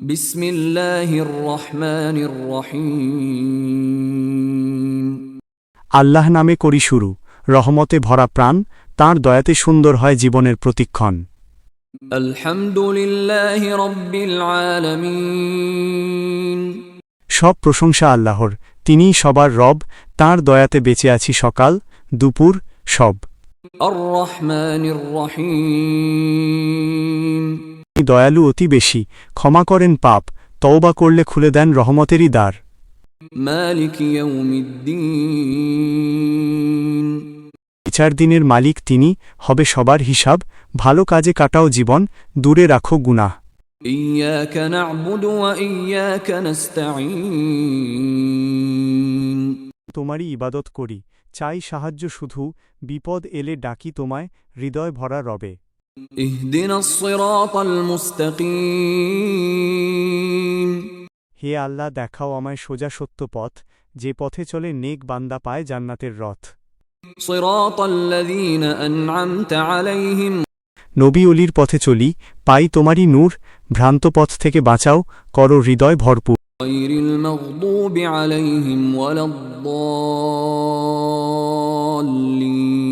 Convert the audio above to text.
বিসমিল্লাহির রহমানির রহিম। আল্লাহ নামে করি শুরু, রহমতে ভরা প্রাণ, তাঁর দয়াতে সুন্দর হয় জীবনের প্রতিক্ষণ। আলহামদুলিল্লাহি রাব্বিল আলামিন। সব প্রশংসা আল্লাহর, তিনিই সবার রব, তাঁর দয়াতে বেঁচে আছি সকাল দুপুর সব। আর রহমানির রহিম। তিনি দয়ালু অতি বেশি, ক্ষমা করেন পাপ, তওবা করলে খুলে দেন রহমতেরই দ্বার। মালিক ইয়াউমিদ্দিন। বিচার দিনের মালিক তিনি, হবে সবার হিসাব, ভালো কাজে কাটাও জীবন, দূরে রাখো গুনাহ। ইয়াকা না'বুদু ওয়া ইয়াকা নাস্তাঈন। তোমারই ইবাদত করি, চাই সাহায্য শুধু, বিপদ এলে ডাকি তোমায়, হৃদয় ভরা রবে। ইহদিনাস সিরাতাল মুস্তাকিম। হে আল্লাহ, দেখাও আমায় সোজা সত্য পথ, যে পথে চলে নেক বান্দা পায় জান্নাতের রথ। সিরাতাল্লাযীনা আন'আমতা আলাইহিম। নবী অলির পথে চলি, পাই তোমারই নূর, ভ্রান্ত পথ থেকে বাঁচাও, করো হৃদয় ভরপুর। গায়রিল মাগদুবি আলাইহিম ওয়ালাদ-দাল্লিন।